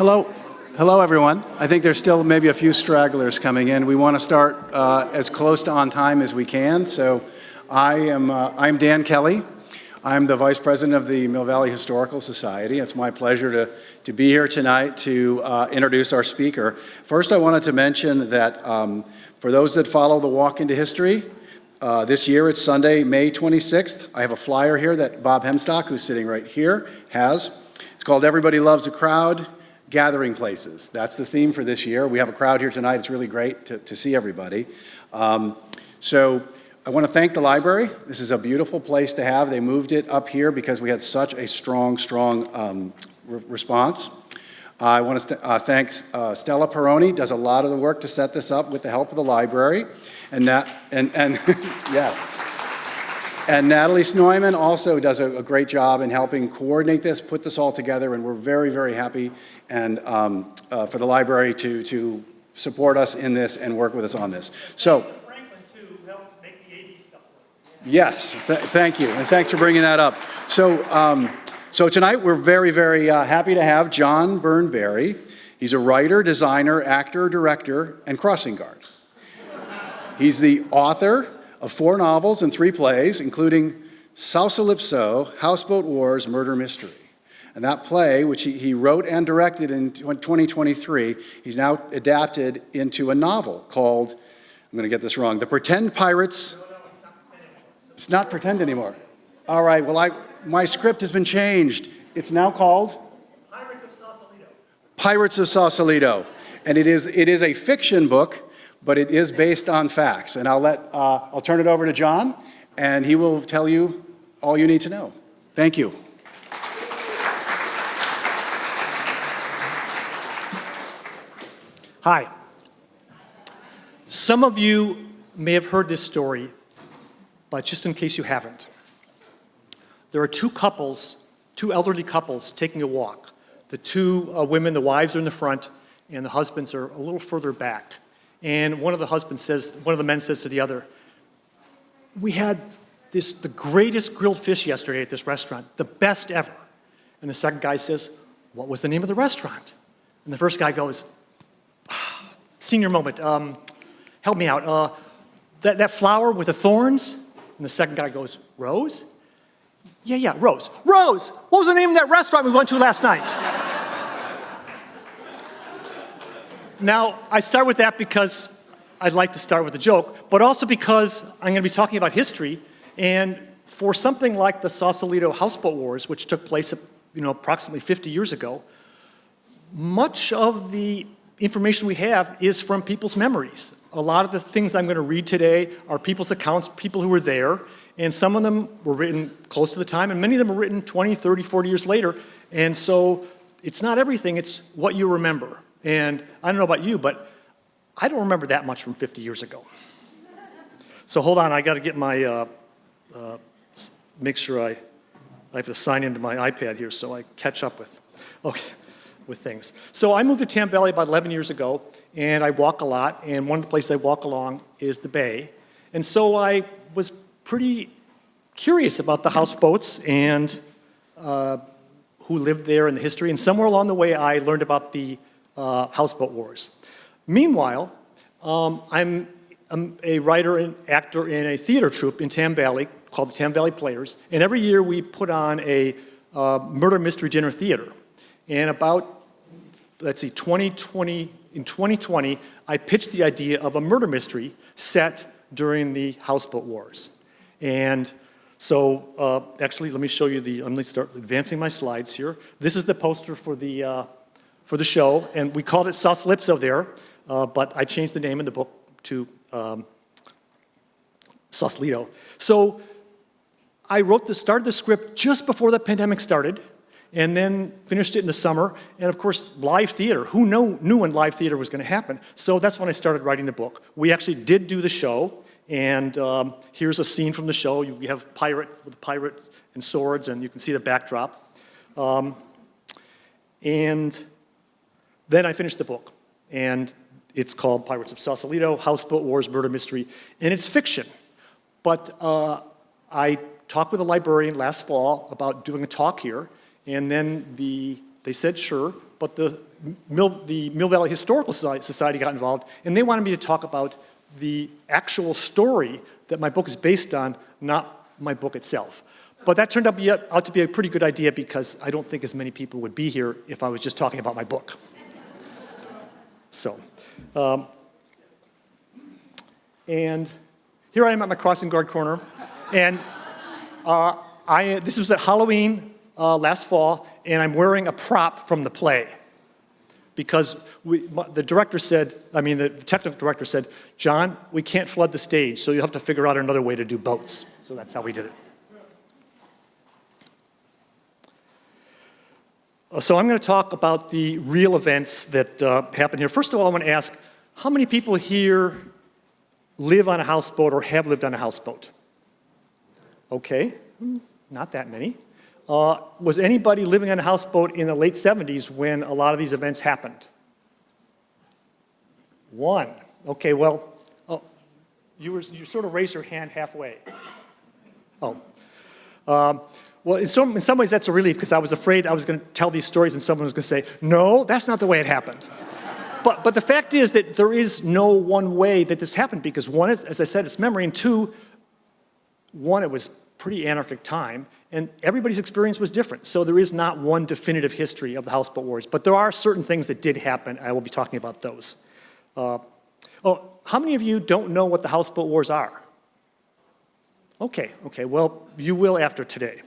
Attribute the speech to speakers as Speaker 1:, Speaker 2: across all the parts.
Speaker 1: Hello. Hello, everyone. I think there's still maybe a few stragglers coming in. We want to start as close to on time as we can. So I'm Dan Kelly. I'm the Vice President of the Mill Valley Historical Society. It's my pleasure to be here tonight to introduce our speaker. First, I wanted to mention that for those that follow the Walk into History, this year it's Sunday, May 26th. I have a flyer here that Bob Hemstock, who's sitting right here, has. It's called Everybody Loves a Crowd, Gathering Places. That's the theme for this year. We have a crowd here tonight. It's really great to see everybody. So I want to thank the library. This is a beautiful place to have. They moved it up here because we had such a strong response. I want to thank Stella Peroni, does a lot of the work to set this up with the help of the library. And yes. And Natalie Snoyman also does a great job in helping coordinate this, put this all together, and we're very, very happy and for the library to support us in this and work with us on this. So,
Speaker 2: Franklin, too, helped make the 80s stuff work.
Speaker 1: Yes, thank you, and thanks for bringing that up. So tonight we're very, very happy to have John Byrne Barry. He's a writer, designer, actor, director, and crossing guard. He's the author of 4 novels and 3 plays, including Sausalito, Houseboat Wars, Murder Mystery. And that play, which he wrote and directed in 2023, he's now adapted into a novel called, I'm going to get this wrong, The Pretend Pirates.
Speaker 2: No,
Speaker 1: It's not pretend anymore. All right, well, my script has been changed. It's now called
Speaker 2: Pirates of Sausalito.
Speaker 1: Pirates of Sausalito. And it is a fiction book, but it is based on facts. And I'll turn it over to John, and he will tell you all you need to know. Thank you.
Speaker 2: Hi. Some of you may have heard this story, but just in case you haven't. There are 2 elderly couples taking a walk. The 2 women, the wives are in the front, and the husbands are a little further back. And one of the men says to the other, "We had the greatest grilled fish yesterday at this restaurant, the best ever." And the second guy says, "What was the name of the restaurant?" And the first guy goes, "Senior moment, help me out. That flower with the thorns?" And the second guy goes, "Rose?" Yeah, Rose. Rose! What was the name of that restaurant we went to last night? Now, I start with that because I'd like to start with a joke, but also because I'm going to be talking about history, and for something like the Sausalito Houseboat Wars, which took place approximately 50 years ago, much of the information we have is from people's memories. A lot of the things I'm going to read today are people's accounts, people who were there, and some of them were written close to the time, and many of them were written 20, 30, 40 years later, and so it's not everything, it's what you remember. And I don't know about you, but I don't remember that much from 50 years ago. So hold on, I got to get my, make sure I have to sign into my iPad here so I catch up with things. So I moved to Tam Valley about 11 years ago, and I walk a lot, and one of the places I walk along is the bay. And so I was pretty curious about the houseboats and who lived there and the history, and somewhere along the way I learned about the Houseboat Wars. Meanwhile, I'm a writer and actor in a theater troupe in Tam Valley called the Tam Valley Players, and every year we put on a murder mystery dinner theater. And about, in 2020, I pitched the idea of a murder mystery set during the Houseboat Wars. And so, actually, let me show you let me start advancing my slides here. This is the poster for the show, and we called it Sausalito there, but I changed the name in the book to Sausalito. So I started the script just before the pandemic started, and then finished it in the summer, and of course, live theater. Who knew when live theater was going to happen? So that's when I started writing the book. We actually did do the show, and here's a scene from the show. You have pirate and swords, and you can see the backdrop. And then I finished the book, and it's called Pirates of Sausalito, Houseboat Wars, Murder Mystery, and it's fiction. But I talked with a librarian last fall about doing a talk here, and then they said sure, but the Mill Valley Historical Society got involved, and they wanted me to talk about the actual story that my book is based on, not my book itself. But that turned out to be a pretty good idea because I don't think as many people would be here if I was just talking about my book. So, and here I am at my crossing guard corner, and this was at Halloween last fall, and I'm wearing a prop from the play because the technical director said, John, we can't flood the stage, so you'll have to figure out another way to do boats. So that's how we did it. So I'm going to talk about the real events that happened here. First of all, I want to ask, how many people here live on a houseboat or have lived on a houseboat? Okay, not that many. Was anybody living on a houseboat in the late 70s when a lot of these events happened? One. Okay, well, you sort of raised your hand halfway. Oh. Well, in some ways that's a relief because I was afraid I was going to tell these stories and someone was going to say, no, that's not the way it happened. But the fact is that there is no one way that this happened because one, as I said, it's memory, and two, one, it was pretty anarchic time, and everybody's experience was different. So there is not one definitive history of the houseboat wars, but there are certain things that did happen. I will be talking about those. How many of you don't know what the houseboat wars are? Okay, well, you will after today.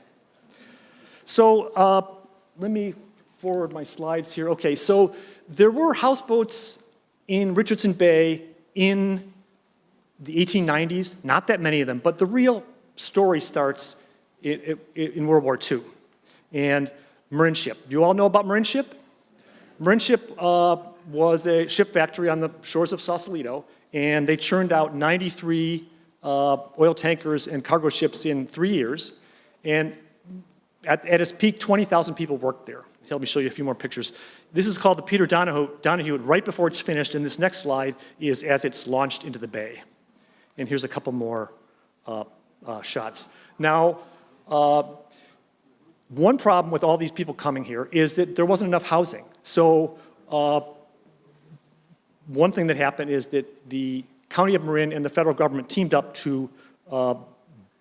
Speaker 2: So let me forward my slides here. Okay, so there were houseboats in Richardson Bay in the 1890s, not that many of them, but the real story starts in World War II. And Marinship. Do you all know about Marinship? Marinship was a ship factory on the shores of Sausalito, and they churned out 93 oil tankers and cargo ships in 3 years. And at its peak, 20,000 people worked there. Let me show you a few more pictures. This is called the Peter Donahue right before it's finished, and this next slide is as it's launched into the bay. And here's a couple more shots. Now, one problem with all these people coming here is that there wasn't enough housing. So one thing that happened is that the County of Marin and the federal government teamed up to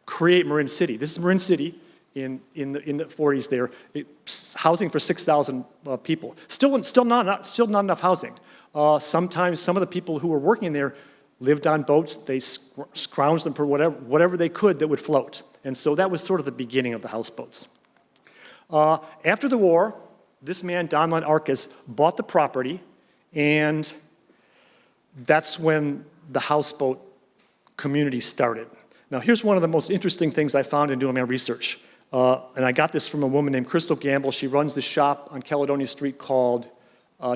Speaker 2: create Marin City. This is Marin City in the 40s there. Housing for 6,000 people. Still not enough housing. Sometimes some of the people who were working there lived on boats. They scrounged them for whatever they could that would float. And so that was sort of the beginning of the houseboats. After the war, this man, Donlon Arques, bought the property, and that's when the houseboat community started. Now, here's one of the most interesting things I found in doing my research. And I got this from a woman named Crystal Gamble. She runs this shop on Caledonia Street called,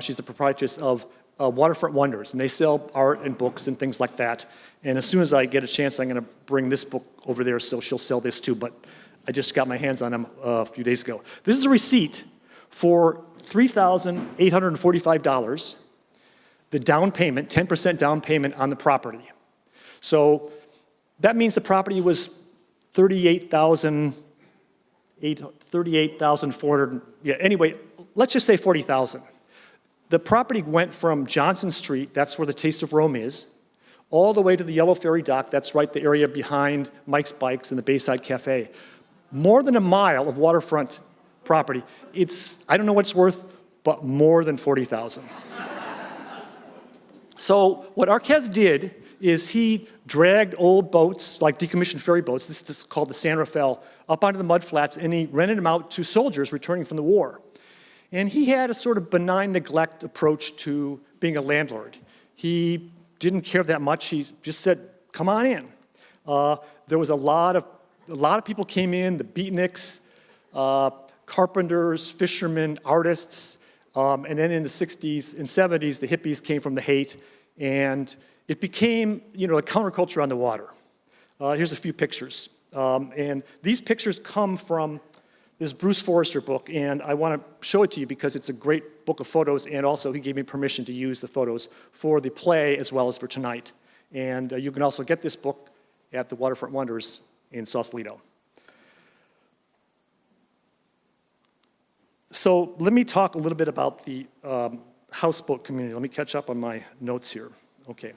Speaker 2: she's the proprietress of Waterfront Wonders, and they sell art and books and things like that. And as soon as I get a chance, I'm going to bring this book over there, so she'll sell this too, but I just got my hands on them a few days ago. This is a receipt for $3,845, the down payment, 10% down payment on the property. So that means the property was $38,400, yeah, anyway, let's just say $40,000. The property went from Johnson Street, that's where the Taste of Rome is, all the way to the Yellow Ferry Dock, that's right the area behind Mike's Bikes and the Bayside Cafe. More than a mile of waterfront property. It's, I don't know what it's worth, but more than $40,000. So what Arques did is he dragged old boats, like decommissioned ferry boats, this is called the San Rafael, up onto the mudflats, and he rented them out to soldiers returning from the war. And he had a sort of benign neglect approach to being a landlord. He didn't care that much. He just said, come on in. There was a lot of people came in, the beatniks, carpenters, fishermen, artists, and then in the 60s and 70s, the hippies came from the Haight, and it became, a counterculture on the water. Here's a few pictures. And these pictures come from this Bruce Forrester book, and I want to show it to you because it's a great book of photos, and also he gave me permission to use the photos for the play as well as for tonight. And you can also get this book at the Waterfront Wonders in Sausalito. So let me talk a little bit about the houseboat community. Let me catch up on my notes here. Okay.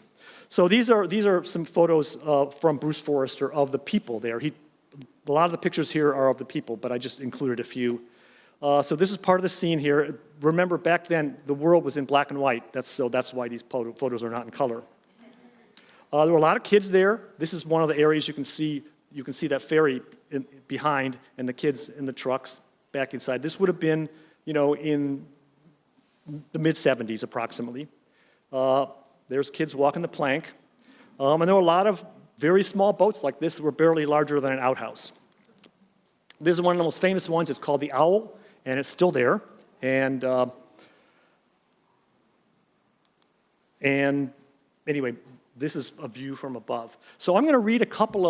Speaker 2: So these are some photos from Bruce Forrester of the people there. A lot of the pictures here are of the people, but I just included a few. So this is part of the scene here. Remember, back then, the world was in black and white. That's why these photos are not in color. There were a lot of kids there. This is one of the areas you can see that ferry behind, and the kids in the trucks back inside. This would have been, in the mid-70s approximately. There's kids walking the plank. And there were a lot of very small boats like this that were barely larger than an outhouse. This is one of the most famous ones. It's called the Owl, and it's still there. And anyway, this is a view from above. So I'm going to read a couple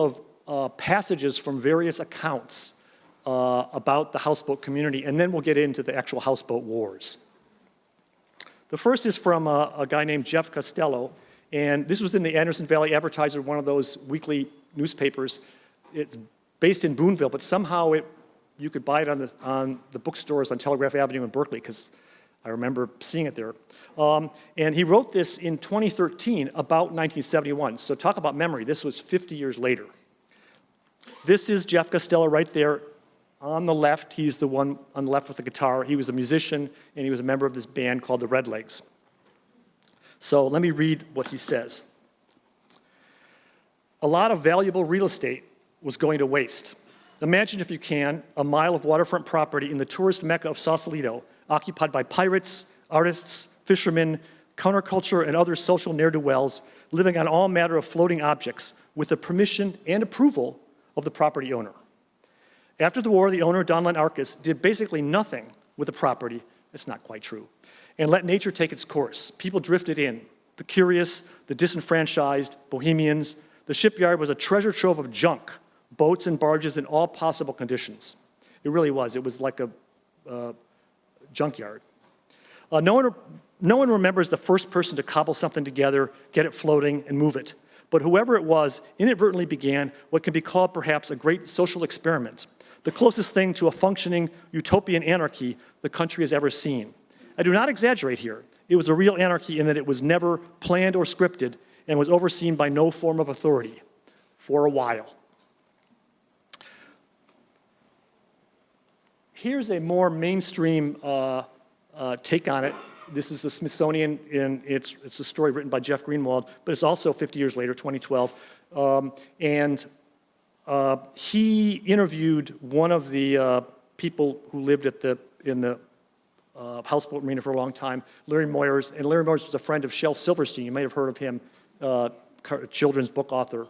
Speaker 2: of passages from various accounts about the houseboat community, and then we'll get into the actual houseboat wars. The first is from a guy named Jeff Costello, and this was in the Anderson Valley Advertiser, one of those weekly newspapers. It's based in Boonville, but somehow you could buy it on the bookstores on Telegraph Avenue in Berkeley, because I remember seeing it there. And he wrote this in 2013 about 1971. So talk about memory. This was 50 years later. This is Jeff Costello right there on the left. He's the one on the left with the guitar. He was a musician, and he was a member of this band called the Redlegs. So let me read what he says. A lot of valuable real estate was going to waste. Imagine, if you can, a mile of waterfront property in the tourist mecca of Sausalito, occupied by pirates, artists, fishermen, counterculture, and other social ne'er-do-wells, living on all manner of floating objects with the permission and approval of the property owner. After the war, the owner, Donlon Arques, did basically nothing with the property. It's not quite true. And let nature take its course. People drifted in. The curious, the disenfranchised, bohemians. The shipyard was a treasure trove of junk, boats and barges in all possible conditions. It really was. It was like a junkyard. No one remembers the first person to cobble something together, get it floating, and move it. But whoever it was inadvertently began what can be called perhaps a great social experiment, the closest thing to a functioning utopian anarchy the country has ever seen. I do not exaggerate here. It was a real anarchy in that it was never planned or scripted and was overseen by no form of authority for a while. Here's a more mainstream take on it. This is the Smithsonian, and it's a story written by Jeff Greenwald, but it's also 50 years later, 2012. He interviewed one of the people who lived in the houseboat marina for a long time, Larry Moyers. And Larry Moyers was a friend of Shel Silverstein. You might have heard of him, children's book author.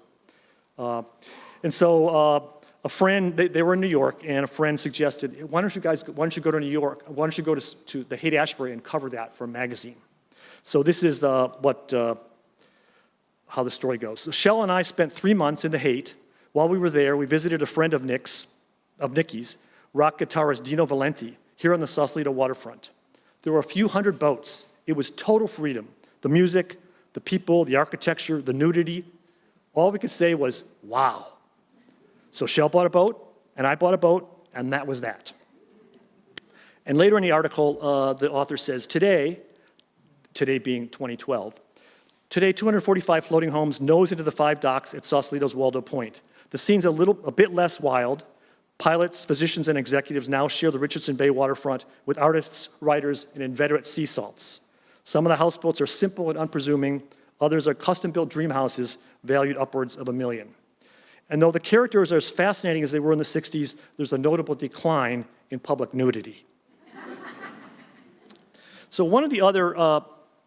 Speaker 2: And so a friend, they were in New York, and a friend suggested, why don't you go to New York? Why don't you go to the Haight-Ashbury and cover that for a magazine? So this is how the story goes. So Shel and I spent 3 months in the Haight. While we were there, we visited a friend of Nicky's, rock guitarist Dino Valenti, here on the Sausalito waterfront. There were a few hundred boats. It was total freedom. The music, the people, the architecture, the nudity. All we could say was, wow. So Shel bought a boat, and I bought a boat, and that was that. And later in the article, the author says, today being 2012, today 245 floating homes nose into the 5 docks at Sausalito's Waldo Point. The scene's a bit less wild. Pilots, physicians, and executives now share the Richardson Bay waterfront with artists, writers, and inveterate sea salts. Some of the houseboats are simple and unpresuming. Others are custom-built dream houses valued upwards of $1 million. And though the characters are as fascinating as they were in the 60s, there's a notable decline in public nudity. So one of the other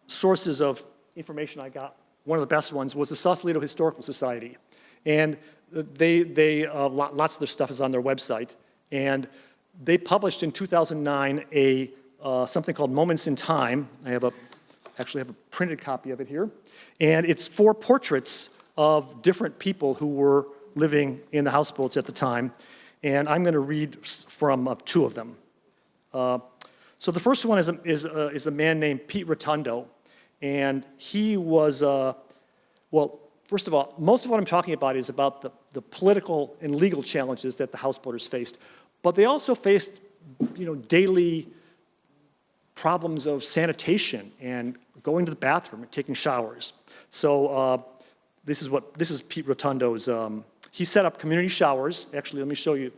Speaker 2: sources of information I got, one of the best ones, was the Sausalito Historical Society. And lots of their stuff is on their website. And they published in 2009 something called Moments in Time. I actually have a printed copy of it here. And it's 4 portraits of different people who were living in the houseboats at the time. And I'm going to read from 2 of them. So the first one is a man named Pete Rotundo. And he was, well, first of all, most of what I'm talking about is about the political and legal challenges that the houseboaters faced. But they also faced, daily problems of sanitation and going to the bathroom and taking showers. So this is Pete Rotundo's, he set up community showers. Actually, let me show you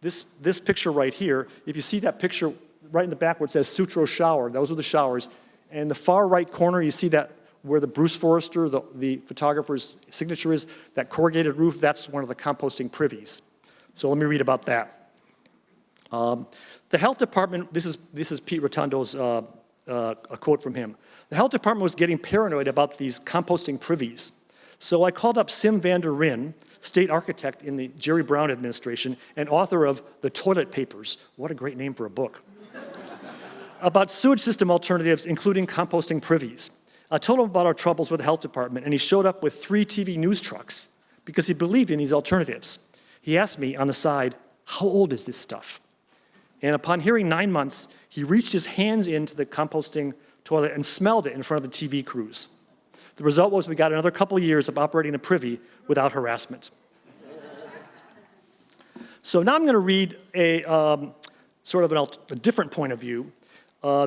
Speaker 2: this picture right here. If you see that picture right in the back where it says Sutro Shower, those are the showers. And in the far right corner, you see that where the Bruce Forrester, the photographer's signature is, that corrugated roof, that's one of the composting privies. So let me read about that. The health department, this is Pete Rotundo's a quote from him. The health department was getting paranoid about these composting privies. So I called up Sim van der Ryn, state architect in the Jerry Brown administration and author of The Toilet Papers. What a great name for a book. About sewage system alternatives, including composting privies. I told him about our troubles with the health department, and he showed up with 3 TV news trucks because he believed in these alternatives. He asked me on the side, how old is this stuff? And upon hearing 9 months, he reached his hands into the composting toilet and smelled it in front of the TV crews. The result was we got another couple of years of operating the privy without harassment. So now I'm going to read a sort of a different point of view.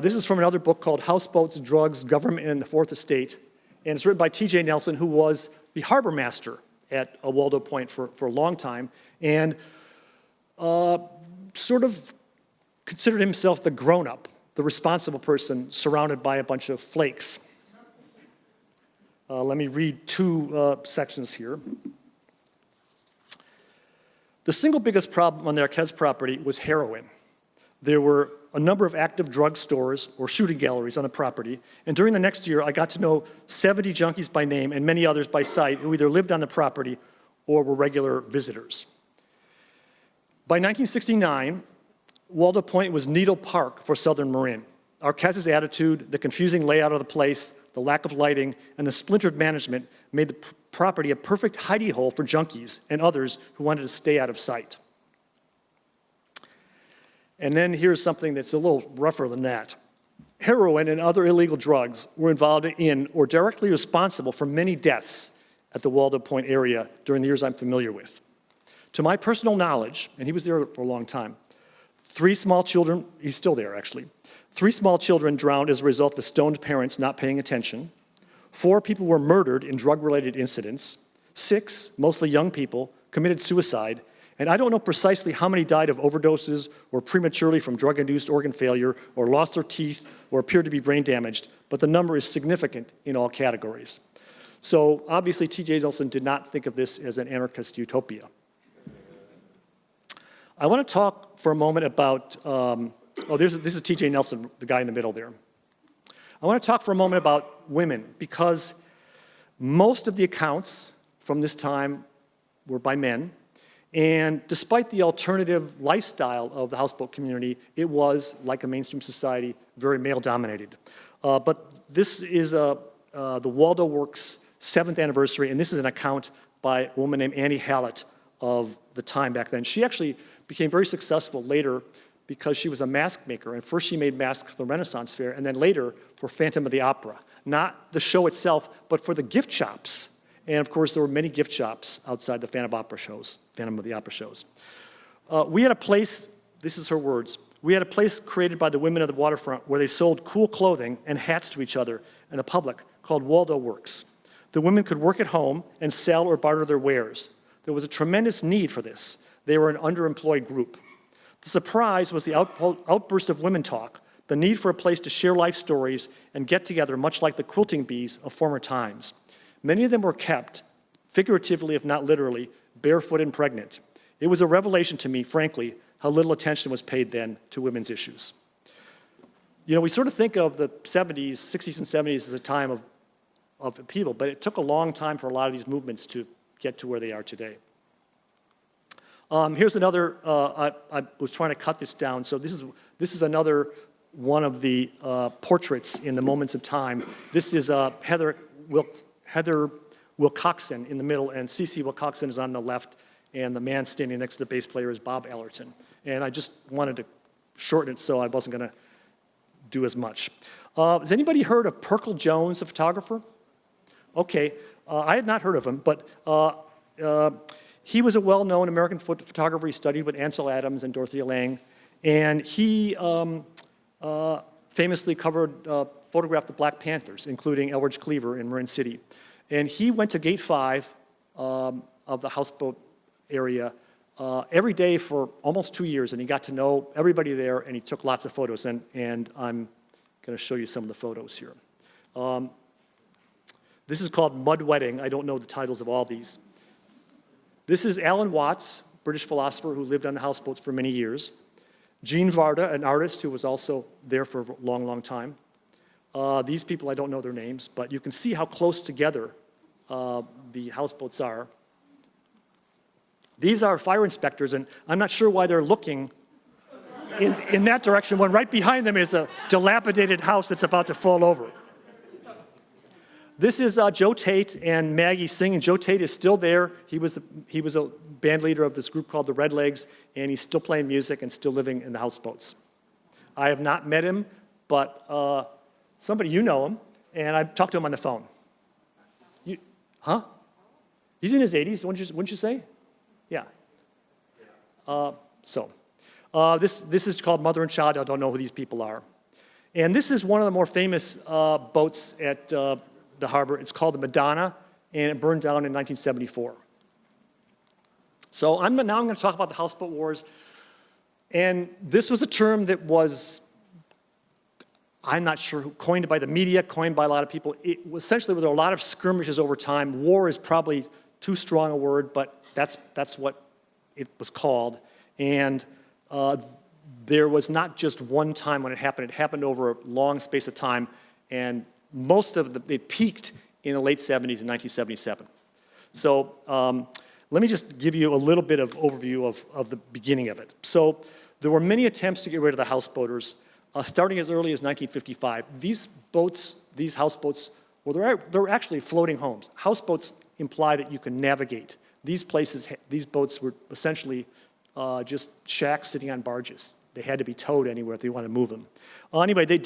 Speaker 2: This is from another book called Houseboats, Drugs, Government, and the Fourth Estate. And it's written by T.J. Nelson, who was the harbor master at Waldo Point for a long time, and sort of considered himself the grown-up, the responsible person surrounded by a bunch of flakes. Let me read 2 sections here. The single biggest problem on the Arques property was heroin. There were a number of active drug stores or shooting galleries on the property, and during the next year, I got to know 70 junkies by name and many others by sight who either lived on the property or were regular visitors. By 1969, Waldo Point was Needle Park for Southern Marin. Arques' attitude, the confusing layout of the place, the lack of lighting, and the splintered management made the property a perfect hidey hole for junkies and others who wanted to stay out of sight. And then here's something that's a little rougher than that. Heroin and other illegal drugs were involved in or directly responsible for many deaths at the Waldo Point area during the years I'm familiar with. To my personal knowledge, and he was there for a long time, 3 small children, he's still there actually, 3 small children drowned as a result of stoned parents not paying attention. 4 people were murdered in drug-related incidents. 6, mostly young people, committed suicide. And I don't know precisely how many died of overdoses or prematurely from drug-induced organ failure or lost their teeth or appeared to be brain damaged, but the number is significant in all categories. So obviously T.J. Nelson did not think of this as an anarchist utopia. I want to talk for a moment about, this is T.J. Nelson, the guy in the middle there. I want to talk for a moment about women because most of the accounts from this time were by men. And despite the alternative lifestyle of the houseboat community, it was, like a mainstream society, very male-dominated. But this is the Waldo Works 7th anniversary, and this is an account by a woman named Annie Hallett of the time back then. She actually became very successful later because she was a mask maker. And first she made masks for the Renaissance Fair, and then later for Phantom of the Opera. Not the show itself, but for the gift shops. And of course, there were many gift shops outside the Phantom of the Opera shows. We had a place, this is her words, we had a place created by the women of the waterfront where they sold cool clothing and hats to each other and the public called Waldo Works. The women could work at home and sell or barter their wares. There was a tremendous need for this. They were an underemployed group. The surprise was the outburst of women talk, the need for a place to share life stories and get together, much like the quilting bees of former times. Many of them were kept, figuratively if not literally, barefoot and pregnant. It was a revelation to me, frankly, how little attention was paid then to women's issues. You know, we sort of think of the 70s, 60s and 70s as a time of upheaval, but it took a long time for a lot of these movements to get to where they are today. Here's another, I was trying to cut this down, so this is another one of the portraits in the Moments of Time. This is Heather Wilcoxon in the middle, and C.C. Wilcoxon is on the left, and the man standing next to the bass player is Bob Allerton. And I just wanted to shorten it so I wasn't going to do as much. Has anybody heard of Perkle Jones, the photographer? Okay, I had not heard of him, but he was a well-known American photographer. He studied with Ansel Adams and Dorothea Lange, and he famously photographed the Black Panthers, including Elbridge Cleaver in Marin City. And he went to Gate 5 of the houseboat area every day for almost 2 years, and he got to know everybody there, and he took lots of photos, and I'm going to show you some of the photos here. This is called Mud Wedding. I don't know the titles of all these. This is Alan Watts, British philosopher who lived on the houseboats for many years. Jean Varda, an artist who was also there for a long, long time. These people, I don't know their names, but you can see how close together the houseboats are. These are fire inspectors, and I'm not sure why they're looking in that direction when right behind them is a dilapidated house that's about to fall over. This is Joe Tate and Maggie singing. Joe Tate is still there. He was a band leader of this group called the Redlegs, and he's still playing music and still living in the houseboats. I have not met him, but somebody, you know him, and I talked to him on the phone. Huh? He's in his 80s, wouldn't you say? Yeah. This is called Mother and Child. I don't know who these people are. And this is one of the more famous boats at the harbor. It's called the Madonna, and it burned down in 1974. So now I'm going to talk about the houseboat wars. And this was a term that was, I'm not sure, coined by the media, coined by a lot of people. It was essentially, there were a lot of skirmishes over time. War is probably too strong a word, but that's what it was called. And there was not just one time when it happened. It happened over a long space of time, and it peaked in the late 70s in 1977. So let me just give you a little bit of overview of the beginning of it. So there were many attempts to get rid of the houseboaters, starting as early as 1955. These houseboats, well, they're actually floating homes. Houseboats imply that you can navigate. These boats were essentially just shacks sitting on barges. They had to be towed anywhere if they wanted to move them. Anyway, they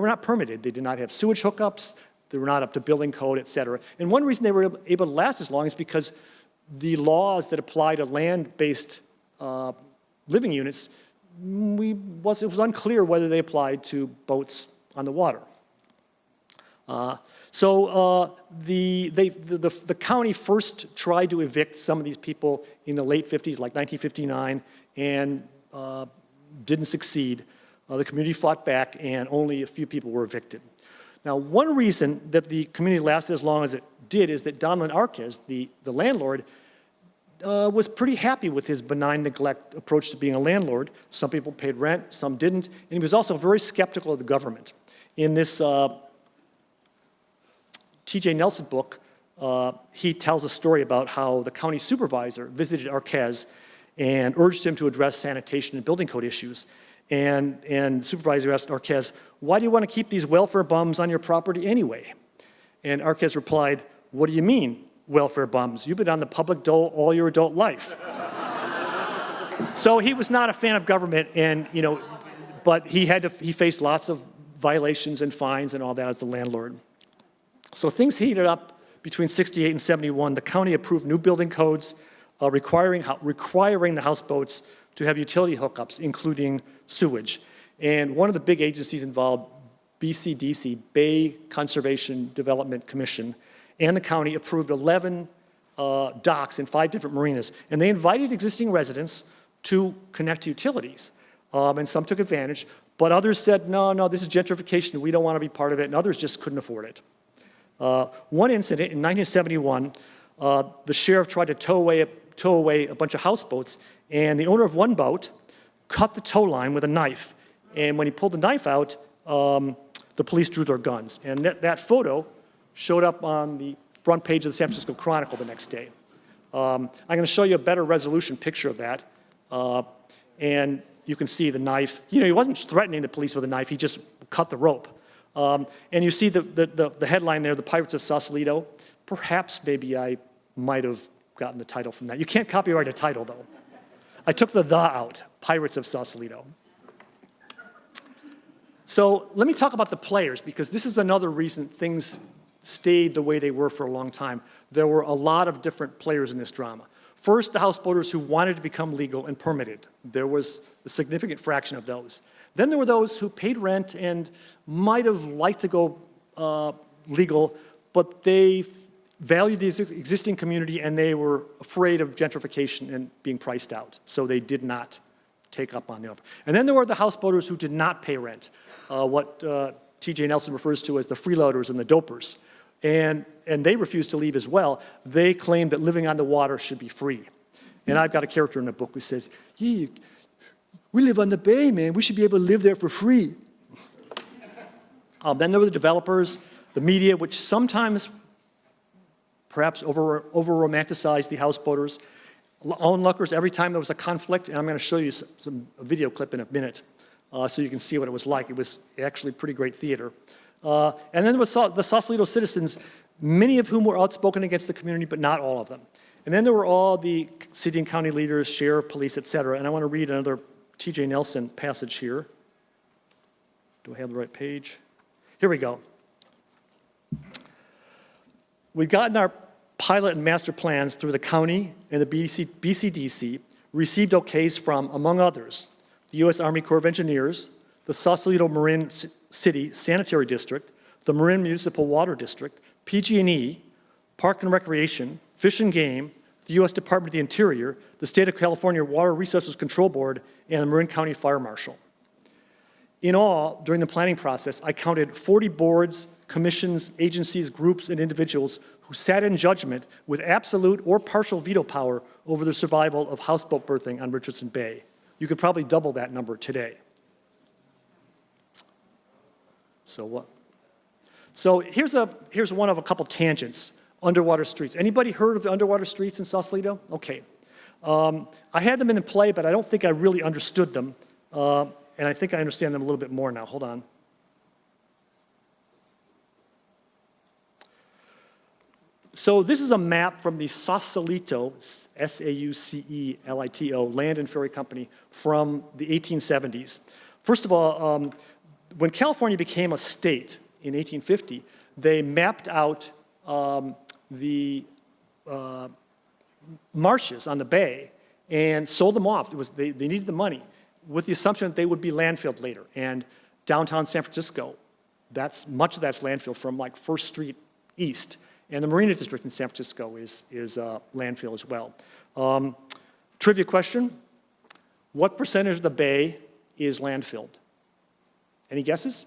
Speaker 2: were not permitted. They did not have sewage hookups. They were not up to building code, et cetera. And one reason they were able to last as long is because the laws that apply to land-based living units, it was unclear whether they applied to boats on the water. The county first tried to evict some of these people in the late 50s, like 1959, and didn't succeed. The community fought back, and only a few people were evicted. Now, one reason that the community lasted as long as it did is that Donlon Arques, the landlord, was pretty happy with his benign neglect approach to being a landlord. Some people paid rent, some didn't, and he was also very skeptical of the government. In this T.J. Nelson book, he tells a story about how the county supervisor visited Arques and urged him to address sanitation and building code issues. And the supervisor asked Arques, "Why do you want to keep these welfare bums on your property anyway?" And Arques replied, "What do you mean, welfare bums? You've been on the public dole all your adult life." So he was not a fan of government, and but he faced lots of violations and fines and all that as the landlord. So things heated up between 68 and 71. The county approved new building codes requiring the houseboats to have utility hookups, including sewage. And one of the big agencies involved, BCDC, Bay Conservation Development Commission, and the county approved 11 docks in 5 different marinas. And they invited existing residents to connect to utilities. And some took advantage, but others said, no, this is gentrification, we don't want to be part of it, and others just couldn't afford it. One incident in 1971, the sheriff tried to tow away a bunch of houseboats, and the owner of one boat cut the tow line with a knife. And when he pulled the knife out, the police drew their guns. And that photo showed up on the front page of the San Francisco Chronicle the next day. I'm going to show you a better resolution picture of that. And you can see the knife. He wasn't threatening the police with a knife, he just cut the rope. And you see the headline there, the Pirates of Sausalito. Perhaps maybe I might have gotten the title from that. You can't copyright a title, though. I took the out, Pirates of Sausalito. So let me talk about the players, because this is another reason things stayed the way they were for a long time. There were a lot of different players in this drama. First, the houseboaters who wanted to become legal and permitted. There was a significant fraction of those. Then there were those who paid rent and might have liked to go legal, but they valued the existing community and they were afraid of gentrification and being priced out. So they did not take up on the offer. And then there were the houseboaters who did not pay rent, what T.J. Nelson refers to as the freeloaders and the dopers. And they refused to leave as well. They claimed that living on the water should be free. And I've got a character in the book who says, yeah, we live on the bay, man. We should be able to live there for free. Then there were the developers, the media, which sometimes perhaps over-romanticized the houseboaters. Onlookers, every time there was a conflict, and I'm going to show you a video clip in a minute so you can see what it was like. It was actually pretty great theater. And then there was the Sausalito citizens, many of whom were outspoken against the community, but not all of them. And then there were all the city and county leaders, sheriff, police, et cetera. And I want to read another T.J. Nelson passage here. Do I have the right page? Here we go. We've gotten our pilot and master plans through the county and the BCDC, received okays from, among others, the U.S. Army Corps of Engineers, the Sausalito Marin City Sanitary District, the Marin Municipal Water District, PG&E, Park and Recreation, Fish and Game, the U.S. Department of the Interior, the State of California Water Resources Control Board, and the Marin County Fire Marshal. In all, during the planning process, I counted 40 boards, commissions, agencies, groups, and individuals who sat in judgment with absolute or partial veto power over the survival of houseboat berthing on Richardson Bay. You could probably double that number today. So what? So here's one of a couple tangents. Underwater streets. Anybody heard of the underwater streets in Sausalito? Okay. I had them in play, but I don't think I really understood them. And I think I understand them a little bit more now. Hold on. So this is a map from the Sausalito, S-A-U-C-E-L-I-T-O, Land and Ferry Company from the 1870s. First of all, when California became a state in 1850, they mapped out the marshes on the bay and sold them off. They needed the money with the assumption that they would be landfilled later. And downtown San Francisco, much of that's landfill from like First Street east. And the Marina District in San Francisco is landfill as well. Trivia question, what percentage of the bay is landfilled? Any guesses?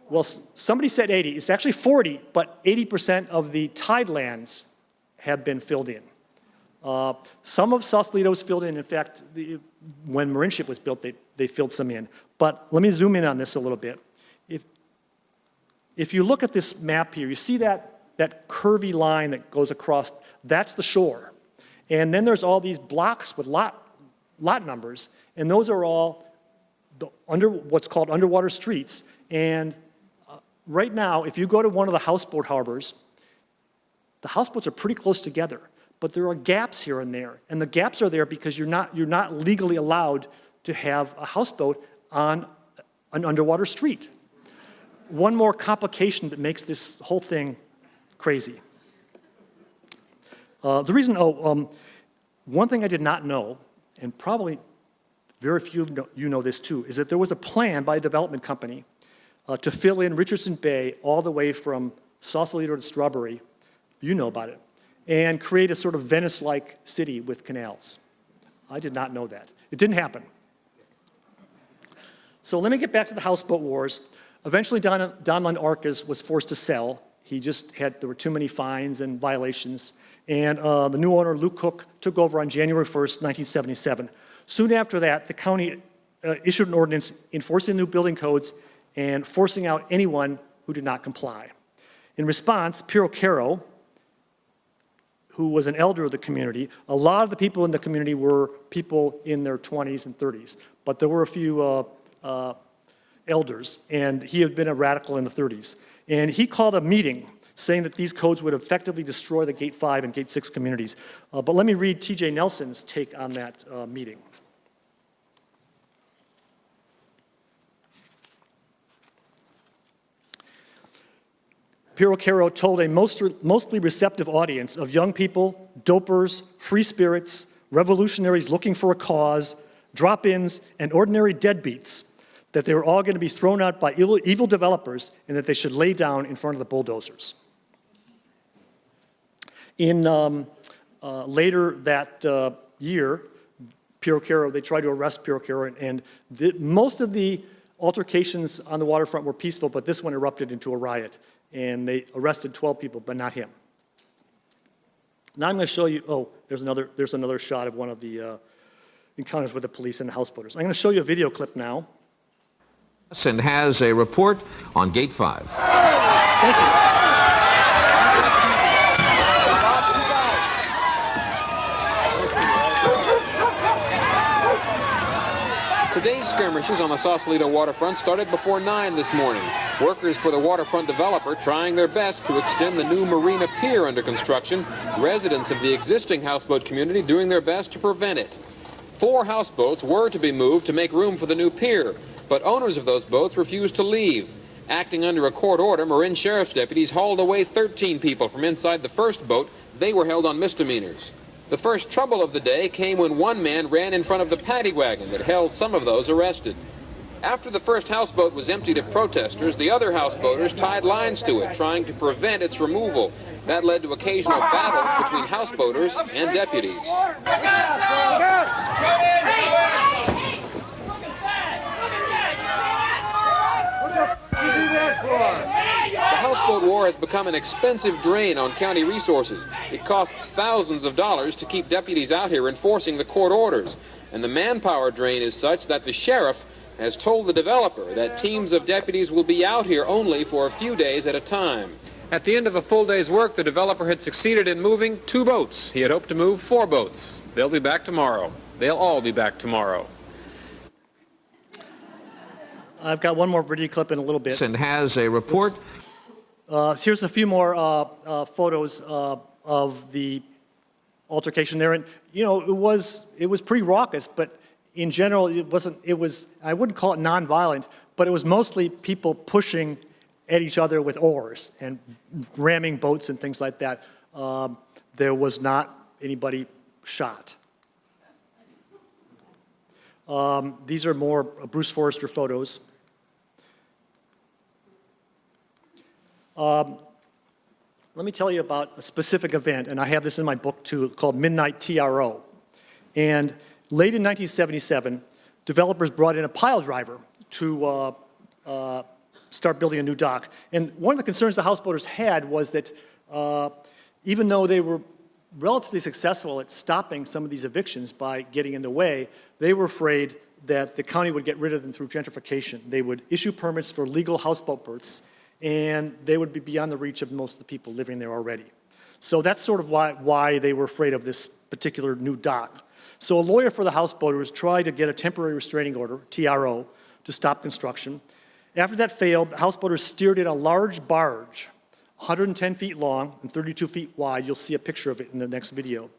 Speaker 2: Well, somebody said 80. It's actually 40, but 80% of the tidelands have been filled in. Some of Sausalito is filled in. In fact, when Marinship was built, they filled some in. But let me zoom in on this a little bit. If you look at this map here, you see that curvy line that goes across, that's the shore. And then there's all these blocks with lot numbers, and those are all what's called underwater streets. And right now, if you go to one of the houseboat harbors, the houseboats are pretty close together, but there are gaps here and there. And the gaps are there because you're not legally allowed to have a houseboat on an underwater street. One more complication that makes this whole thing crazy. One thing I did not know, and probably very few of you know this too, is that there was a plan by a development company to fill in Richardson Bay all the way from Sausalito to Strawberry, you know about it, and create a sort of Venice-like city with canals. I did not know that. It didn't happen. So let me get back to the houseboat wars. Eventually, Donlon Arques was forced to sell. There were too many fines and violations. And the new owner, Luke Cook, took over on January 1st, 1977. Soon after that, the county issued an ordinance enforcing new building codes and forcing out anyone who did not comply. In response, Piero Caro, who was an elder of the community, a lot of the people in the community were people in their 20s and 30s, but there were a few elders, and he had been a radical in the 30s. And he called a meeting saying that these codes would effectively destroy the Gate 5 and Gate 6 communities. But let me read T.J. Nelson's take on that meeting. Piero Caro told a mostly receptive audience of young people, dopers, free spirits, revolutionaries looking for a cause, drop-ins, and ordinary deadbeats that they were all going to be thrown out by evil developers and that they should lay down in front of the bulldozers. In later that year, Piero Caro, they tried to arrest Piero Caro, and most of the altercations on the waterfront were peaceful, but this one erupted into a riot, and they arrested 12 people, but not him. Now I'm going to show you, oh, there's another shot of one of the encounters with the police and the houseboaters. I'm going to show you a video clip now.
Speaker 3: And has a report on Gate 5.
Speaker 2: Thank you.
Speaker 4: Today's skirmishes on the Sausalito waterfront started before 9 this morning. Workers for the waterfront developer trying their best to extend the new marina pier under construction. Residents of the existing houseboat community doing their best to prevent it. 4 houseboats were to be moved to make room for the new pier, but owners of those boats refused to leave. Acting under a court order, Marin Sheriff's deputies hauled away 13 people from inside the first boat. They were held on misdemeanors. The first trouble of the day came when one man ran in front of the paddy wagon that held some of those arrested. After the first houseboat was emptied of protesters, the other houseboaters tied lines to it, trying to prevent its removal. That led to occasional battles between houseboaters and deputies. The houseboat war has become an expensive drain on county resources. It costs thousands of dollars to keep deputies out here enforcing the court orders. And the manpower drain is such that the sheriff has told the developer that teams of deputies will be out here only for a few days at a time. At the end of a full day's work, the developer had succeeded in moving 2 boats. He had hoped to move 4 boats. They'll be back tomorrow. They'll all be back tomorrow.
Speaker 2: I've got one more video clip in a little bit.
Speaker 3: And has a report.
Speaker 2: Here's a few more photos of the altercation there, and you know it was pretty raucous, but in general it wasn't. It was, I wouldn't call it non-violent, but it was mostly people pushing at each other with oars and ramming boats and things like that. There was not anybody shot. These are more Bruce Forrester photos. Let me tell you about a specific event, and I have this in my book too, called Midnight TRO. And late in 1977, developers brought in a pile driver to start building a new dock. And one of the concerns the houseboaters had was that even though they were relatively successful at stopping some of these evictions by getting in the way, they were afraid that the county would get rid of them through gentrification. They would issue permits for legal houseboat berths, and they would be beyond the reach of most of the people living there already. So that's sort of why they were afraid of this particular new dock. So a lawyer for the houseboaters tried to get a temporary restraining order, TRO, to stop construction. After that failed, the houseboaters steered in a large barge, 110 feet long and 32 feet wide. You'll see a picture of it in the next video.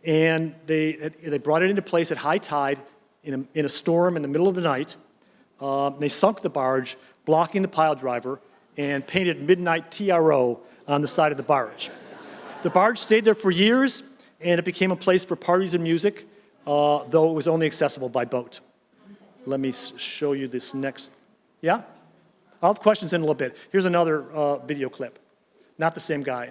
Speaker 2: And they brought it into place at high tide in a storm in the middle of the night. They sunk the barge, blocking the pile driver, and painted Midnight TRO on the side of the barge. The barge stayed there for years, and it became a place for parties and music, though it was only accessible by boat. Let me show you this next. Yeah? I'll have questions in a little bit. Here's another video clip. Not the same guy.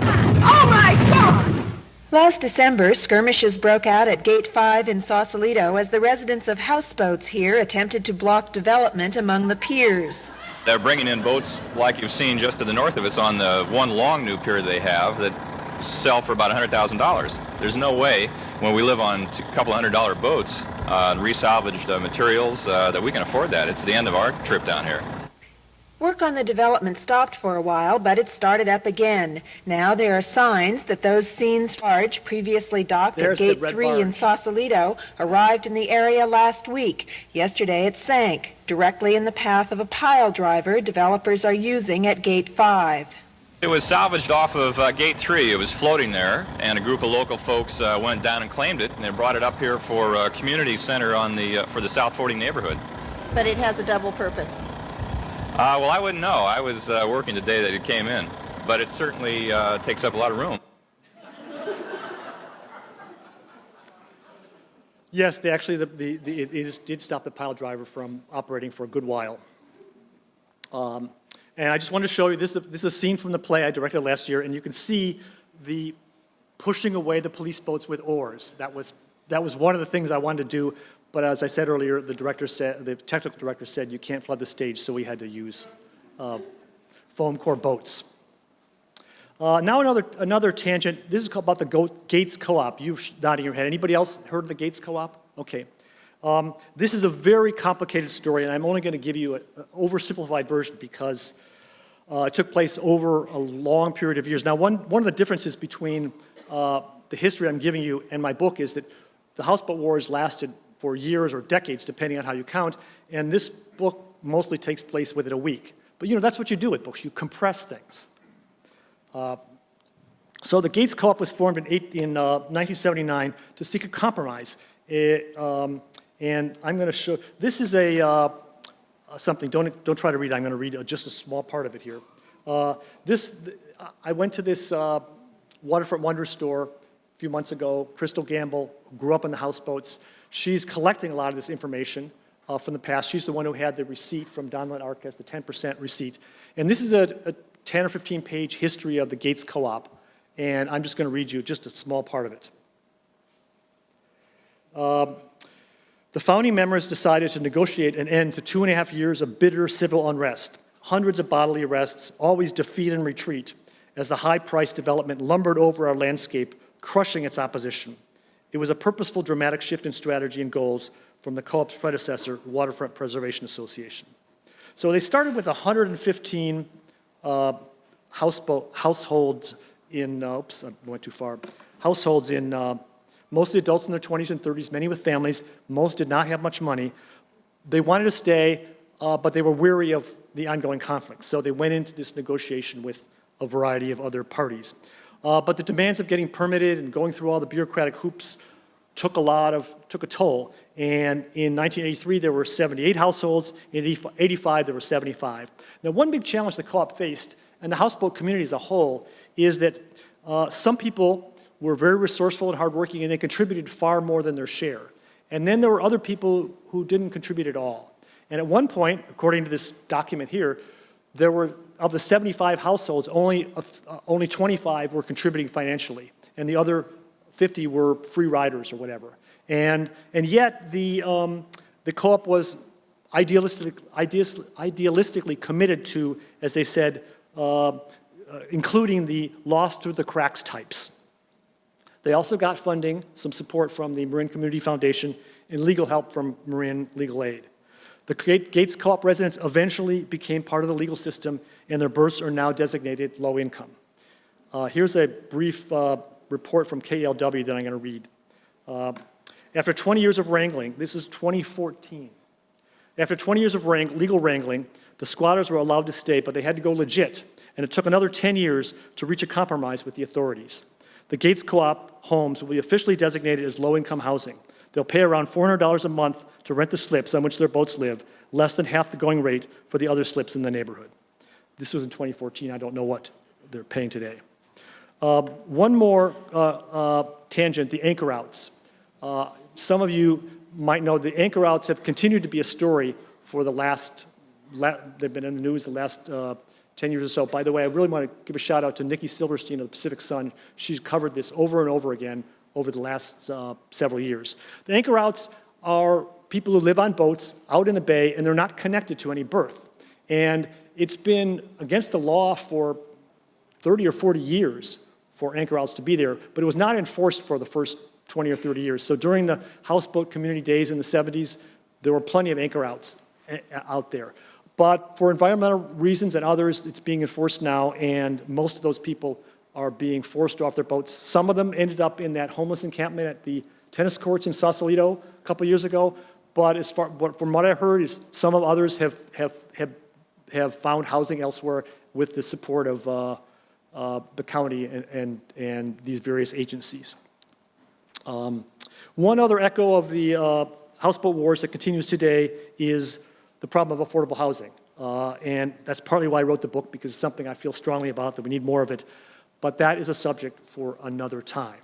Speaker 5: Oh my God! Last December, skirmishes broke out at Gate 5 in Sausalito as the residents of houseboats here attempted to block development among the piers.
Speaker 6: They're bringing in boats like you've seen just to the north of us on the one long new pier they have that sell for about $100,000. There's no way when we live on a couple $100 boats, resalvaged materials, that we can afford that. It's the end of our trip down here.
Speaker 5: Work on the development stopped for a while, but it started up again. Now there are signs that those scenes barge previously docked at Gate 3 in Sausalito arrived in the area last week. Yesterday it sank, directly in the path of a pile driver developers are using at Gate 5.
Speaker 6: It was salvaged off of Gate 3. It was floating there, and a group of local folks went down and claimed it, and they brought it up here for a community center on the for the South 40 neighborhood.
Speaker 7: But it has a double purpose.
Speaker 6: Well, I wouldn't know. I was working the day that it came in, but it certainly takes up a lot of room.
Speaker 2: Yes, they actually, it did stop the pile driver from operating for a good while. And I just wanted to show you, this is a scene from the play I directed last year, and you can see the pushing away the police boats with oars. That was one of the things I wanted to do, but as I said earlier, the technical director said you can't flood the stage, so we had to use foam core boats. Now another tangent. This is about the G.I.s Co-op. You're nodding your head. Anybody else heard of the G.I.s Co-op? Okay. This is a very complicated story, and I'm only going to give you an oversimplified version because it took place over a long period of years. Now, one of the differences between the history I'm giving you and my book is that the houseboat wars lasted for years or decades, depending on how you count, and this book mostly takes place within a week. But that's what you do with books. You compress things. So the G.I.s Co-op was formed in 1979 to seek a compromise. And I'm going to show, this is something, don't try to read it, I'm going to read just a small part of it here. I went to this Waterfront Wonder store a few months ago. Crystal Gamble, who grew up in the houseboats, she's collecting a lot of this information from the past. She's the one who had the receipt from Donlon Arques, the 10% receipt. And this is a 10 or 15 page history of the G.I.s Co-op, and I'm just going to read you just a small part of it. The founding members decided to negotiate an end to 2.5 years of bitter civil unrest, hundreds of bodily arrests, always defeat and retreat, as the high-priced development lumbered over our landscape, crushing its opposition. It was a purposeful, dramatic shift in strategy and goals from the co-op's predecessor, Waterfront Preservation Association. So they started with 115 households in, oops, I went too far, households in mostly adults in their 20s and 30s, many with families. Most did not have much money. They wanted to stay, but they were weary of the ongoing conflict. So they went into this negotiation with a variety of other parties. But the demands of getting permitted and going through all the bureaucratic hoops took a toll. And in 1983, there were 78 households. In 85, there were 75. Now, one big challenge the co-op faced, and the houseboat community as a whole, is that some people were very resourceful and hardworking, and they contributed far more than their share. And then there were other people who didn't contribute at all. And at one point, according to this document here, there were, of the 75 households, only 25 were contributing financially, and the other 50 were free riders or whatever. And yet the co-op was idealistically committed to, as they said, including the lost through the cracks types. They also got funding, some support from the Marin Community Foundation, and legal help from Marin Legal Aid. The G.I.s Co-op residents eventually became part of the legal system, and their berths are now designated low income. Here's a brief report from KLW that I'm going to read. After 20 years of wrangling, this is 2014. After 20 years of legal wrangling, the squatters were allowed to stay, but they had to go legit, and it took another 10 years to reach a compromise with the authorities. The G.I.s Co-op homes will be officially designated as low-income housing. They'll pay around $400 a month to rent the slips on which their boats live, less than half the going rate for the other slips in the neighborhood. This was in 2014. I don't know what they're paying today. One more tangent, the anchor outs. Some of you might know the anchor outs have continued to be a story for the they've been in the news the last 10 years or so. By the way, I really want to give a shout out to Nikki Silverstein of the Pacific Sun. She's covered this over and over again over the last several years. The anchor outs are people who live on boats out in the bay, and they're not connected to any berth. And it's been against the law for 30 or 40 years for anchor outs to be there, but it was not enforced for the first 20 or 30 years. So during the houseboat community days in the 70s, there were plenty of anchor outs out there. But for environmental reasons and others, it's being enforced now, and most of those people are being forced off their boats. Some of them ended up in that homeless encampment at the tennis courts in Sausalito a couple years ago, but from what I heard, is some of others have found housing elsewhere with the support of the county and these various agencies. One other echo of the houseboat wars that continues today is the problem of affordable housing. And that's partly why I wrote the book, because it's something I feel strongly about, that we need more of it. But that is a subject for another time.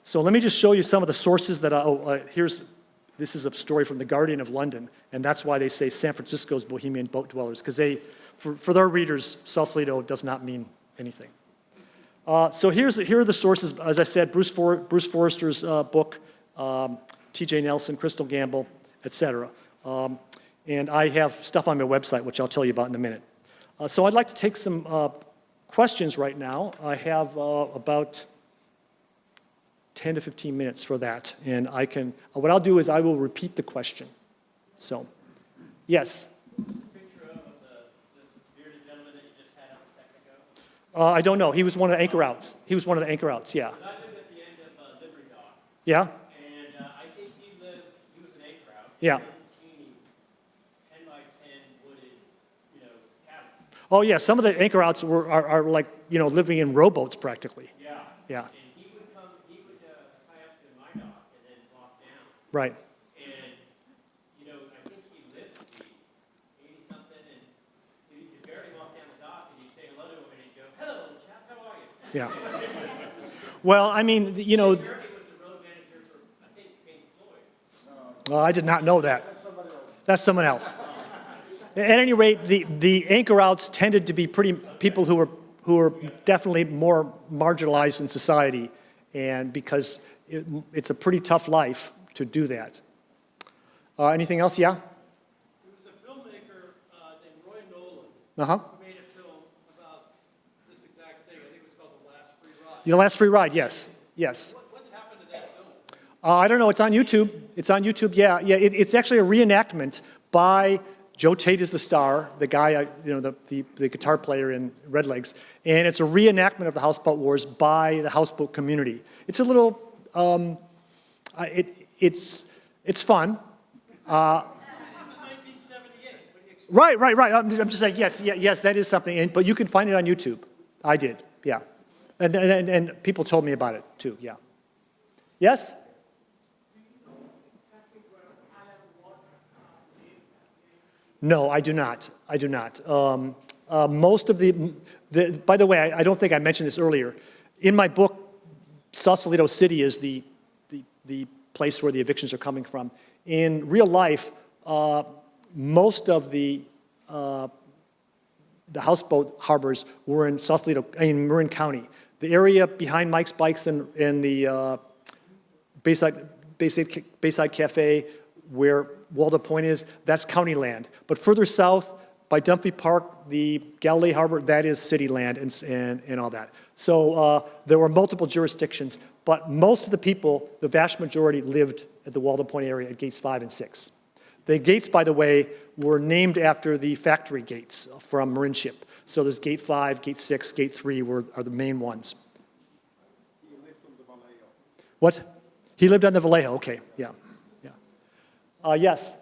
Speaker 2: So let me just show you some of the sources that this is a story from the Guardian of London, and that's why they say San Francisco's bohemian boat dwellers, because for their readers, Sausalito does not mean anything. So here are the sources. As I said, Bruce Forrester's book, T.J. Nelson, Crystal Gamble, etc. And I have stuff on my website, which I'll tell you about in a minute. So I'd like to take some questions right now. I have about 10 to 15 minutes for that. And what I'll do is I will repeat the question. So, yes?
Speaker 7: Picture of the bearded gentleman that you just had out a second ago?
Speaker 2: I don't know. He was one of the anchor outs. He was one of the anchor outs, yeah.
Speaker 7: I lived at the end of Liberty Dock.
Speaker 2: Yeah?
Speaker 7: And I think he was an anchor out.
Speaker 2: Yeah.
Speaker 7: 10 by 10 wooded, cabins.
Speaker 2: Oh, yeah. Some of the anchor outs are like, living in rowboats practically.
Speaker 7: Yeah.
Speaker 2: Yeah.
Speaker 7: And he would tie up to my dock and then walk down.
Speaker 2: Right.
Speaker 7: And, I think he lived to be 80-something, and he'd barely walk down the dock, and you'd say hello to him, and he'd go, "Hello, chap, how are you?"
Speaker 2: Yeah. Well, I mean,
Speaker 7: Barry was the road manager for, I think, Pink Floyd.
Speaker 2: well, I did not know that. That's someone else. At any rate, the anchor outs tended to be people who were definitely more marginalized in society, and because it's a pretty tough life to do that. Anything else? Yeah?
Speaker 7: There was a filmmaker named Roy Nolan
Speaker 2: Uh-huh.
Speaker 7: who made a film about this exact thing. I think it was called The Last Free Ride.
Speaker 2: The Last Free Ride, yes. Yes.
Speaker 7: What's happened to that film?
Speaker 2: I don't know. It's on YouTube. It's on YouTube. Yeah, yeah. It's actually a reenactment by Joe Tate is the star, the guy, the guitar player in Redlegs, and it's a reenactment of the Houseboat Wars by the houseboat community. It's a little, it's fun.
Speaker 7: 1978.
Speaker 2: Right. I'm just saying, yes, that is something. But you can find it on YouTube. I did, yeah. And people told me about it too. Yeah. Yes. No, I do not. Most of by the way, I don't think I mentioned this earlier. In my book, Sausalito City is the place where the evictions are coming from. In real life, most of the houseboat harbors were in Marin County. The area behind Mike's Bikes and the Bayside Cafe, where Waldo Point is, that's county land. But further south, by Dunphy Park, the Galilee Harbor, that is city land and all that. So there were multiple jurisdictions, but most of the people, the vast majority, lived at the Waldo Point area at gates 5 and 6. The gates, by the way, were named after the factory gates from Marinship. So there's gate 5, gate 6, gate 3 are the main ones.
Speaker 1: He lived on the Vallejo.
Speaker 2: What? He lived on the Vallejo, okay, yeah. Yes?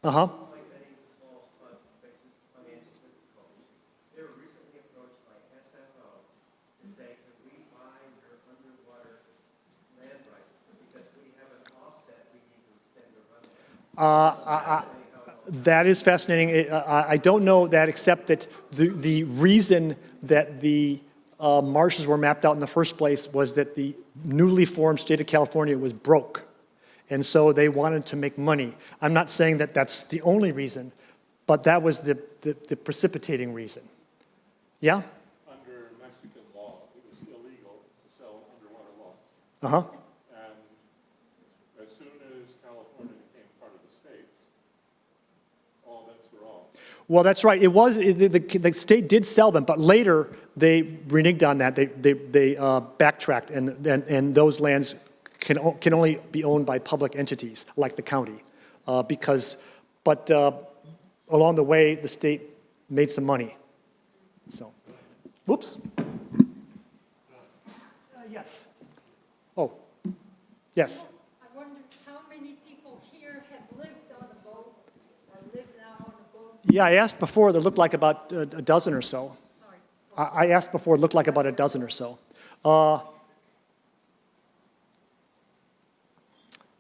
Speaker 2: Uh-huh. They were recently approached by SFO to say, can we buy your underwater land rights? Because we have an offset, we need to extend the runway. That is fascinating. I don't know that, except that the reason that the marshes were mapped out in the first place was that the newly formed state of California was broke. And so they wanted to make money. I'm not saying that that's the only reason, but that was the precipitating reason. Yeah?
Speaker 8: Under Mexican law, it was illegal to sell underwater lots.
Speaker 2: Uh-huh.
Speaker 8: And as soon as California became part of the states, all bets were off.
Speaker 2: Well, that's right. It was the state did sell them, but later they reneged on that. They backtracked, and those lands can only be owned by public entities like the county, but along the way the state made some money. So, whoops. Yes. Oh, yes.
Speaker 9: I wonder how many people here have lived on a boat or live now on a boat.
Speaker 2: Yeah, I asked before, that looked like about a dozen or so. I asked before, it looked like about a dozen or so.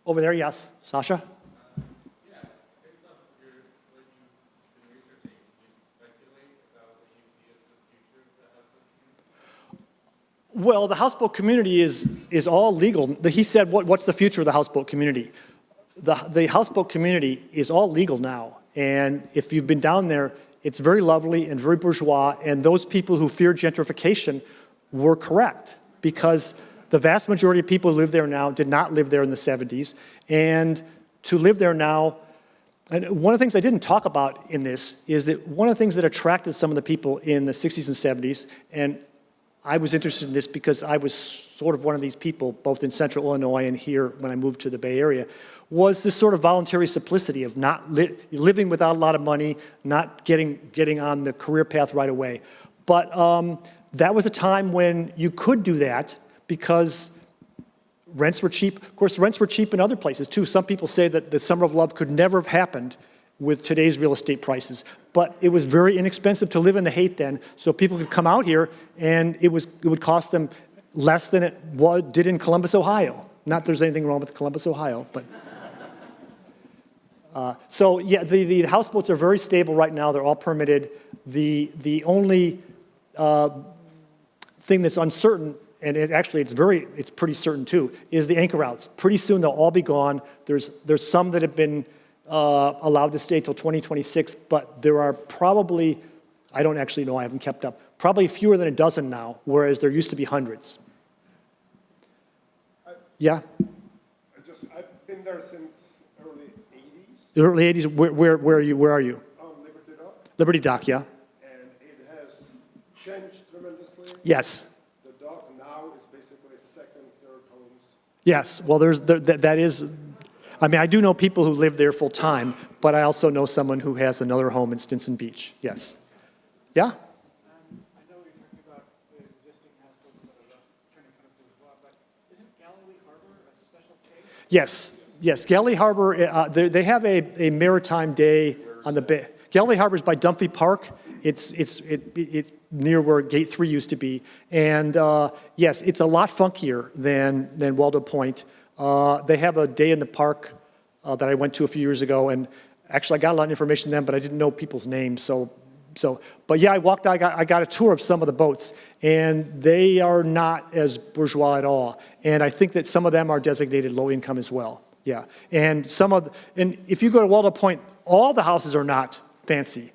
Speaker 2: Over there, yes. Sasha? Well, the houseboat community is all legal. He said, what's the future of the houseboat community? The houseboat community is all legal now. And if you've been down there, it's very lovely and very bourgeois. And those people who fear gentrification were correct, because the vast majority of people who live there now did not live there in the 70s. And to live there now, and one of the things I didn't talk about in this is that one of the things that attracted some of the people in the 60s and 70s, and I was interested in this because I was sort of one of these people, both in central Illinois and here when I moved to the Bay Area, was this sort of voluntary simplicity of not living without a lot of money, not getting on the career path right away. But that was a time when you could do that because rents were cheap. Of course, rents were cheap in other places too. Some people say that the Summer of Love could never have happened with today's real estate prices. But it was very inexpensive to live in the Haight then, so people could come out here and it would cost them less than it did in Columbus, Ohio. Not that there's anything wrong with Columbus, Ohio, but. So yeah, the houseboats are very stable right now. They're all permitted. The only thing that's uncertain, and it's pretty certain too, is the anchor outs. Pretty soon they'll all be gone. There's some that have been allowed to stay till 2026, but there are probably, I don't actually know, I haven't kept up, probably fewer than a dozen now, whereas there used to be hundreds. Yeah?
Speaker 8: I've been there since early 80s.
Speaker 2: The early 80s, where are you?
Speaker 8: Liberty Dock.
Speaker 2: Liberty Dock, yeah.
Speaker 8: And it has changed tremendously.
Speaker 2: Yes.
Speaker 8: The dock now is basically second, third homes.
Speaker 2: Yes, well, that is, I mean, I do know people who live there full time, but I also know someone who has another home in Stinson Beach. Yes. Yeah?
Speaker 9: I know you're talking about the existing houseboats that are turning kind of bourgeois, but isn't Galloway Harbor a special case?
Speaker 2: Yes. Galley Harbor, they have a maritime day on the bay. Galley Harbor is by Dunphy Park. It's near where Gate 3 used to be. And yes, it's a lot funkier than Waldo Point. They have a day in the park that I went to a few years ago, and actually I got a lot of information then, but I didn't know people's names. But yeah, I got a tour of some of the boats, and they are not as bourgeois at all. And I think that some of them are designated low income as well. Yeah, and if you go to Waldo Point, all the houses are not fancy,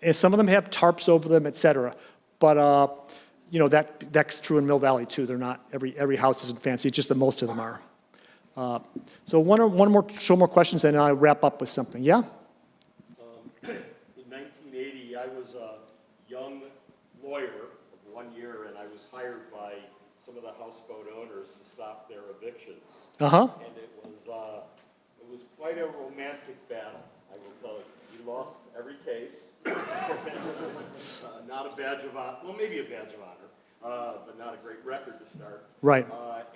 Speaker 2: and some of them have tarps over them, etc. But you know, that's true in Mill Valley too. They're not every house isn't fancy. It's just that most of them are. So show more questions, and I'll wrap up with something. Yeah.
Speaker 10: In 1980, I was a young lawyer of 1 year, and I was hired by some of the houseboat owners to stop their evictions.
Speaker 2: Uh-huh.
Speaker 10: And it was quite a romantic battle, I will tell you. We lost every case. Not a badge of honor, well, maybe a badge of honor, but not a great record to start.
Speaker 2: Right.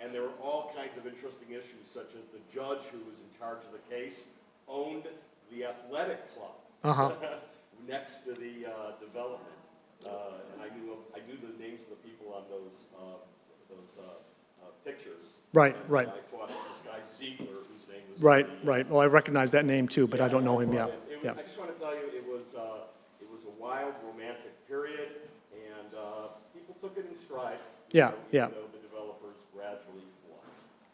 Speaker 10: And there were all kinds of interesting issues, such as the judge who was in charge of the case owned the athletic club next to the development. And I knew the names of the people on those pictures.
Speaker 2: Right.
Speaker 10: I fought this guy Ziegler, whose name was
Speaker 2: Right. Well, I recognize that name too, but I don't know him yet. Yeah.
Speaker 10: I just want to tell you, it was a wild, romantic period, and people took it in stride.
Speaker 2: Yeah.
Speaker 10: The developers gradually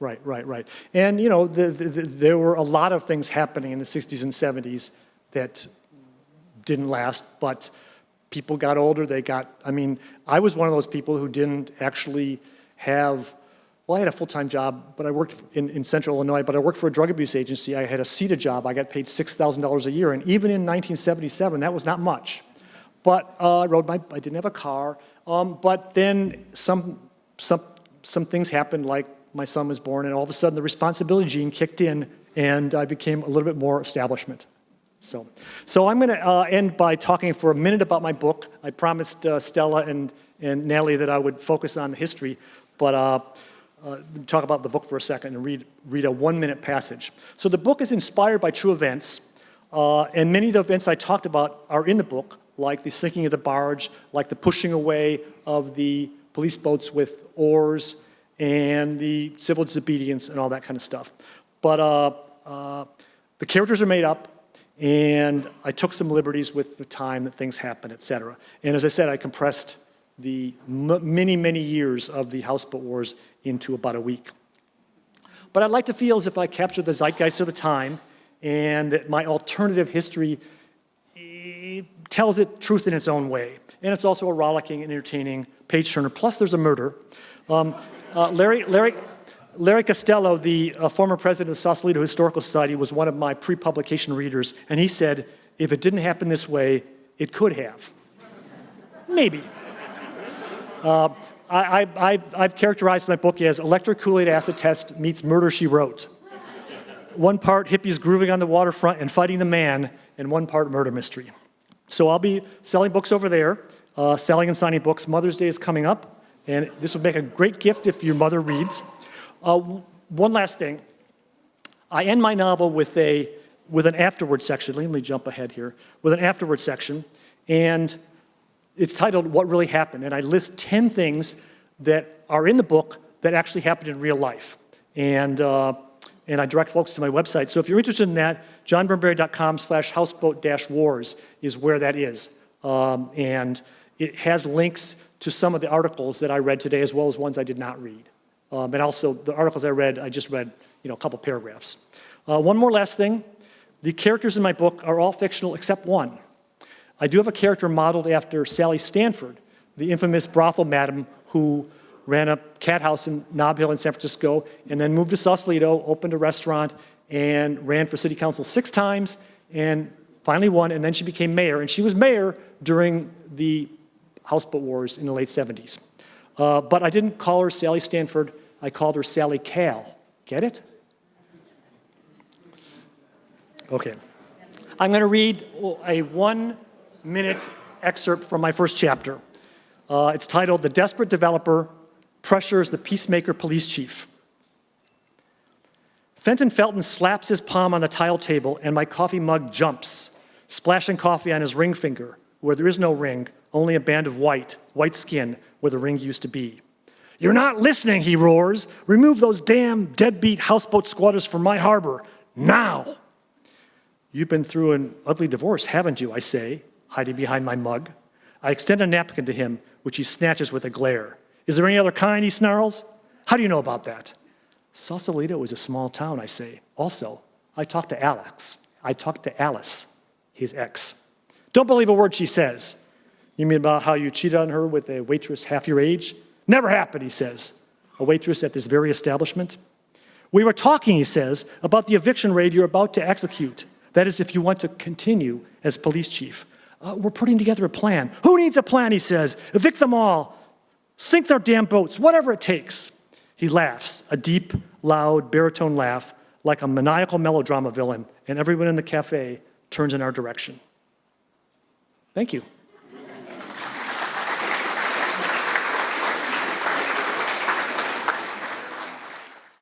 Speaker 10: won.
Speaker 2: Right. And you know, there were a lot of things happening in the 60s and 70s that didn't last, but people got older. I was one of those people who didn't actually have. Well, I had a full-time job, but I worked in central Illinois, but I worked for a drug abuse agency. I had a CETA job. I got paid $6,000 a year, and even in 1977, that was not much. But I didn't have a car, but then some things happened, like my son was born, and all of a sudden the responsibility gene kicked in, and I became a little bit more establishment. So I'm going to end by talking for a minute about my book. I promised Stella and Natalie that I would focus on the history, but talk about the book for a second and read a 1-minute passage. So the book is inspired by true events. And many of the events I talked about are in the book, like the sinking of the barge, like the pushing away of the police boats with oars, and the civil disobedience and all that kind of stuff. But the characters are made up, and I took some liberties with the time that things happen, et cetera. And as I said, I compressed the many, many years of the Houseboat Wars into about a week. But I'd like to feel as if I captured the zeitgeist of the time, and that my alternative history tells it truth in its own way. And it's also a rollicking and entertaining page turner. Plus, there's a murder. Larry Costello, the former president of the Sausalito Historical Society, was one of my pre-publication readers, and he said, if it didn't happen this way, it could have. Maybe. I've characterized my book as Electric Kool-Aid Acid Test meets Murder, She Wrote. One part hippies grooving on the waterfront and fighting the man, and one part murder mystery. So I'll be selling books over there, selling and signing books. Mother's Day is coming up, and this would make a great gift if your mother reads. One last thing. I end my novel with an afterward section. Let me jump ahead here. With an afterward section, and it's titled What Really Happened, and I list 10 things that are in the book that actually happened in real life. And I direct folks to my website. So if you're interested in that, johnbyrnebarry.com/houseboat-wars is where that is. And it has links to some of the articles that I read today, as well as ones I did not read. And also, the articles I read, I just read a couple paragraphs. One more last thing. The characters in my book are all fictional except one. I do have a character modeled after Sally Stanford, the infamous brothel madam who ran a cat house in Nob Hill in San Francisco, and then moved to Sausalito, opened a restaurant, and ran for city council 6 times, and finally won, and then she became mayor. And she was mayor during the Houseboat Wars in the late 70s. But I didn't call her Sally Stanford, I called her Sally Cal. Get it? Okay. I'm going to read a 1-minute excerpt from my first chapter. It's titled, The Desperate Developer Pressures the Peacemaker Police Chief. Fenton Felton slaps his palm on the tile table, and my coffee mug jumps, splashing coffee on his ring finger, where there is no ring, only a band of white skin where the ring used to be. You're not listening, he roars. Remove those damn deadbeat houseboat squatters from my harbor, now. You've been through an ugly divorce, haven't you, I say, hiding behind my mug. I extend a napkin to him, which he snatches with a glare. Is there any other kind, he snarls? How do you know about that? Sausalito is a small town, I say. Also, I talked to Alice, his ex. Don't believe a word she says. You mean about how you cheated on her with a waitress half your age? Never happened, he says. A waitress at this very establishment? We were talking, he says, about the eviction raid you're about to execute. That is, if you want to continue as police chief. We're putting together a plan. Who needs a plan, he says. Evict them all. Sink their damn boats, whatever it takes. He laughs, a deep, loud, baritone laugh, like a maniacal melodrama villain, and everyone in the cafe turns in our direction. Thank you.